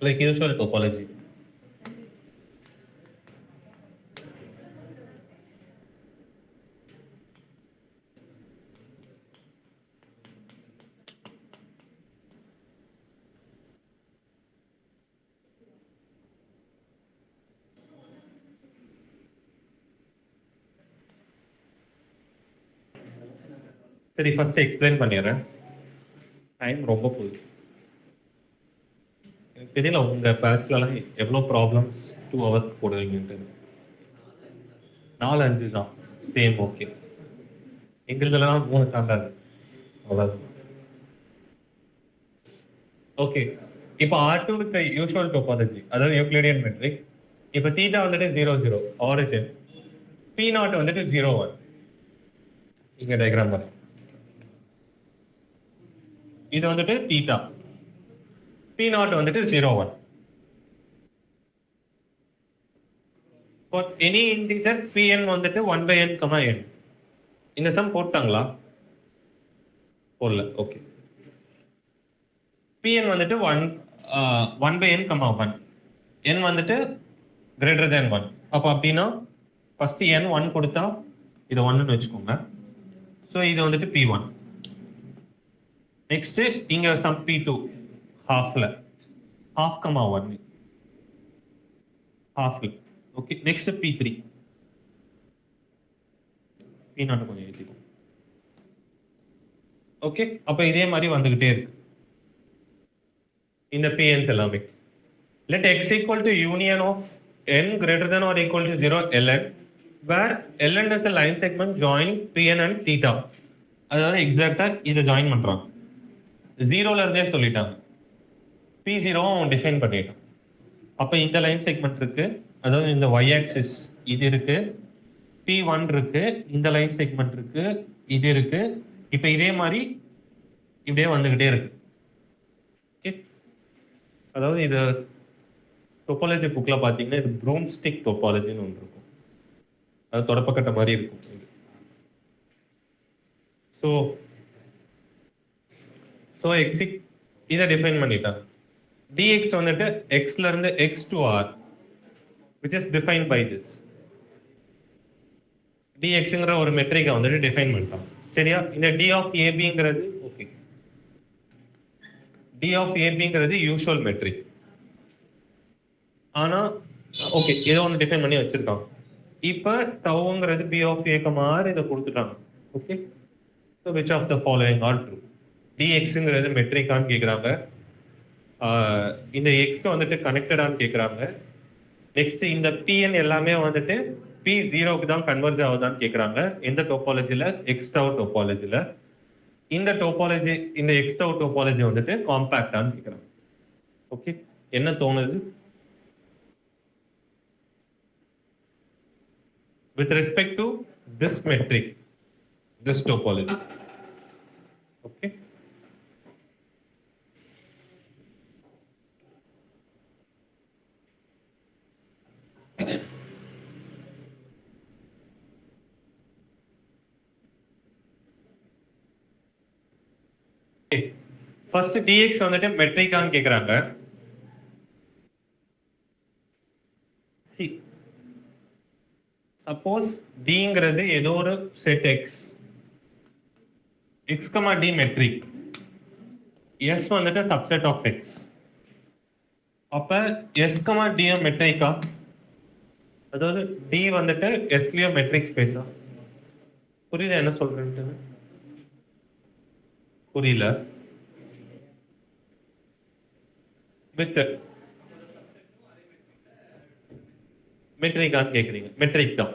like usual topology. சரி first explain பண்ணிடுறேன். Time ரொம்ப போகுது. எனக்கு தெரியல உங்க பேட்ச்லலாம் எவ்வளோ ப்ராப்ளம்ஸ் 2 hours போடுவீங்கன்ட்டு. 4-5 தான் சேம். ஓகே, எங்களுதெல்லாம் 3 தாண்டாது. அவ்வளோதான். ஓகே, இப்போ R2க்கு யூஷுவல் டோபாலஜி, அதாவது யூக்ளிடியன் மெட்ரிக். இப்போ தீட்டா வந்துட்டு 0 0 ஆரிஜின், P0 வந்துட்டு 0 1. இங்க டயக்ராம் பாருங்க. இது வந்துட்டு தீட்டா, P0 வந்துட்டு 0 1. For any integer Pn வந்துட்டு 1/n, n. இந்த சம் போட்டாங்களா? போடல. ஓகே, Pn வந்துட்டு 1/n, 1. n வந்துட்டு greater than 1. அப்போ அப்படின்னா ஃபர்ஸ்ட் n 1 கொடுத்தா இதை 1ன்னு வச்சுக்கோங்க. ஸோ இது வந்துட்டு P1. நெக்ஸ்ட் இங்க சம் P2 ஹாஃப்ல, half, 1 ஹாஃப்ல. Okay, next P3. P0 கொஞ்சம் எழுதிக்கும். ஓகே, அப்ப இதே மாதிரி வந்துகிட்டே இருக்கு இந்த Pns எல்லாமே. Let x equal to union of n greater than or equal to 0 ln, where ln is a line segment joining Pn and theta. அதாவது எக்ஸாக்டா இதை ஜாயின் பண்றாங்க. 0ல இருந்தே சொல்லிட்டாங்க, P0 டிஃபைன் பண்ணிட்டான். அப்ப இந்த லைன் செக்மெண்ட் இருக்கு, அதாவது இந்த y ஆக்சிஸ் இது இருக்கு, P1 இருக்கு, இந்த லைன் செக்மெண்ட் இருக்கு, இது இருக்கு. இப்ப இதே மாதிரி இப்படியே வந்துகிட்டே இருக்கு. அதாவது இது டோபாலஜி புக்ல பாத்தீங்கன்னா இது ப்ரூம் ஸ்டிக் டோபாலஜின்னு ஒன்று இருக்கும், அது தொடப்பக்கட்ட மாதிரி இருக்கும். ஸோ எக்ஸ் இதை டிஃபைன் பண்ணிட்டாங்க. dx வந்துட்டு xல இருந்து x to r, which is defined by this. dxங்கிற ஒரு மெட்ரிக்கை வந்துட்டு டிஃபைன் பண்ணிட்டாங்க. சரியா? இந்த d of abங்கிறது ஓகே, d of abங்கிறது யூஷுவல் மெட்ரிக். ஆனா ஓகே, ஏதோ ஒன்று டிஃபைன் பண்ணி வச்சிருக்காங்க. இப்போ டவுங்கிறது b of a, r இதை கொடுத்துட்டாங்க. Okay, so which of the following are true? dxங்கிறது மெட்ரிக்கான்னு கேட்குறாங்க, இந்த x வந்துட்டு கனெக்டடான்னு கேட்குறாங்க. நெக்ஸ்ட் இந்த pn எல்லாமே வந்துட்டு p0க்கு தான் கன்வர்ஜ் ஆகுதான்னு கேட்குறாங்க. எந்த டோபாலஜியில்? எக்ஸ் டவு டோபாலஜியில். இந்த டோபாலஜி, இந்த எக்ஸ் டவு டோபாலஜி வந்துட்டு காம்பாக்டான்னு கேட்குறாங்க. ஓகே, என்ன தோணுது with respect to this metric, this topology? Okay, first dx வந்துட்டு மெட்ரிக்கான்னு கேக்குறாங்க. சப்போஸ் dங்கிறது ஏதோ ஒரு set x, x, d metric, s வந்துட்டு சப்செட் ஆஃப் x. அப்ப s, d மெட்ரிக்கா? அதாவது d வந்துட்டு sலயே மெட்ரிக் ஸ்பேஸா? புரியல என்ன சொல்றேன்ட்டு? புரியல. வித் மெட்ரிக்கான்னு கேக்குறீங்க? மெட்ரிக் தான்.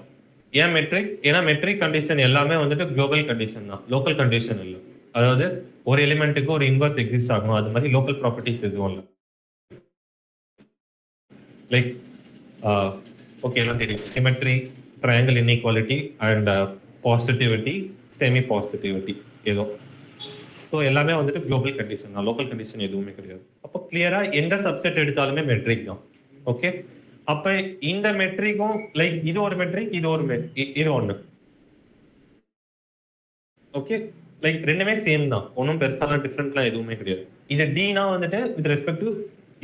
ஏன் மெட்ரிக்? ஏன்னா மெட்ரிக் கண்டிஷன் எல்லாமே வந்துட்டு குளோபல் கண்டிஷன் தான், லோக்கல் கண்டிஷன் இல்லை. அதாவது ஒரு எலிமெண்ட்டுக்கு ஒரு இன்வர்ஸ் எக்ஸிஸ்ட் ஆகும், அது மாதிரி லோக்கல் ப்ராப்பர்ட்டிஸ் எதுவும் இல்லை. லைக் ஓகே, எல்லாம் தெரியும், symmetry, triangle inequality and positivity, semi positivity ஏதோ. ஸோ எல்லாமே வந்துட்டு குளோபல் கண்டிஷன் தான், லோக்கல் கண்டிஷன் எதுவுமே கிடையாது. அப்போ கிளியரா எந்த சப்செட் எடுத்தாலுமே மெட்ரிக் தான். ஓகே, அப்ப இந்த மெட்ரிக்கும் லைக் இது ஒரு மெட்ரிக், இது ஒரு இது ஒண்ணு. ஓகே, லைக் ரெண்டுமே சேம் தான், ஒன்றும் பெருசாலாம் டிஃப்ரெண்ட்லாம் எதுவுமே கிடையாது. இது dனா வந்துட்டு with respect to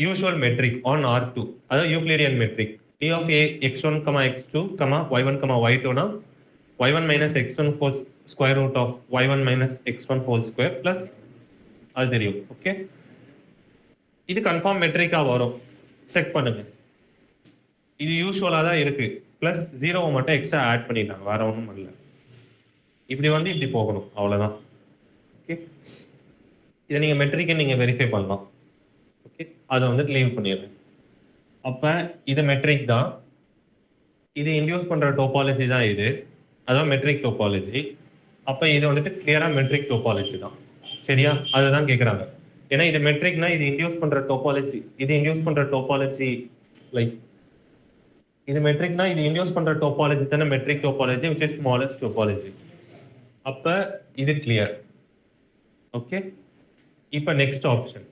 usual metric on R2, அதாவது Euclidean metric. D of A x1, x2, y1, y2 னா y1 minus x1 whole square root of y1 minus x1 whole square plus அது தெரியும். ஓகே, இது கன்ஃபார்ம் மெட்ரிக்கா வரும், check பண்ணுங்க. இது யூஷுவலா தான் இருக்கு, பிளஸ் ஜீரோவை மட்டும் எக்ஸ்ட்ரா ஆட் பண்ணிட்டாங்க, வேற ஒன்றும் பண்ணல. இப்படி வந்து இப்படி போகணும், அவ்வளவுதான். ஓகே, இதை நீங்க மெட்ரிக்கை நீங்க வெரிஃபை பண்ணலாம். ஓகே, அதை வந்து லீவ் பண்ணிடுறேன். அப்ப இது மெட்ரிக் தான், இது இன்டியூஸ் பண்ற டோபாலஜி தான் இது, அதான் மெட்ரிக் டோபாலஜி. அப்ப இது வந்துட்டு கிளியரா மெட்ரிக் டோபாலஜி தான், சரியா? அதுதான் கேட்குறாங்க. ஏன்னா இது மெட்ரிக்னா இது இன்டியூஸ் பண்ற டோபாலஜி, இது இன்டியூஸ் பண்ற டோபாலஜி லைக் இது மெட்ரிக்னா இது இன்டியூஸ் பண்ற டோபாலஜி தானே metric topology, which is smallest topology. அப்ப இது கிளியர். ஓகே, இப்போ நெக்ஸ்ட் ஆப்ஷன்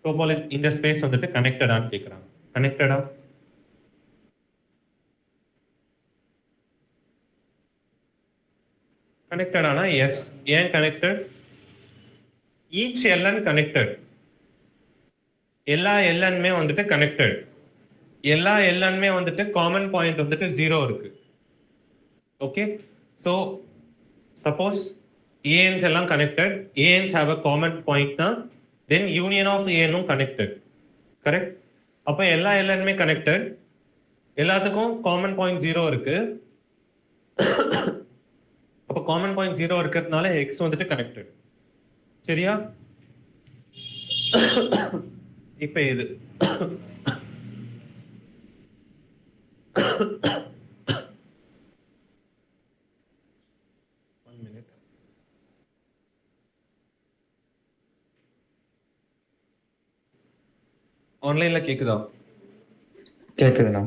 டோபாலஜி. இந்த ஸ்பேஸ் வந்துட்டு கனெக்டடான்னு கேட்குறாங்க. கனெக்டடா? கனெக்டடானா எஸ். ஏன் கனெக்டட்? ஈச் எல்என் கனெக்டட், எல்லா எல்என்மே வந்துட்டு கனெக்டட், எல்லா எல்என்மே வந்துட்டு காமன் பாயிண்ட் வந்துட்டு 0 இருக்கு. ஓகே, ஸோ சப்போஸ் ஏஎன்ஸ் எல்லாம் connected, A n's have a common point தான், தென் யூனியன் ஆஃப் ஏனும் கனெக்டட். கரெக்ட்? அப்போ எல்லா எல்என்மே கனெக்டட், எல்லாத்துக்கும் காமன் பாயிண்ட் 0 இருக்கு. அப்போ காமன் பாயிண்ட் 0 இருக்கிறதுனால எக்ஸ் வந்துட்டு கனெக்டட், சரியா? இப்ப இது ஆன்லைன்ல கேக்குதா? கேக்குதுண்ணா.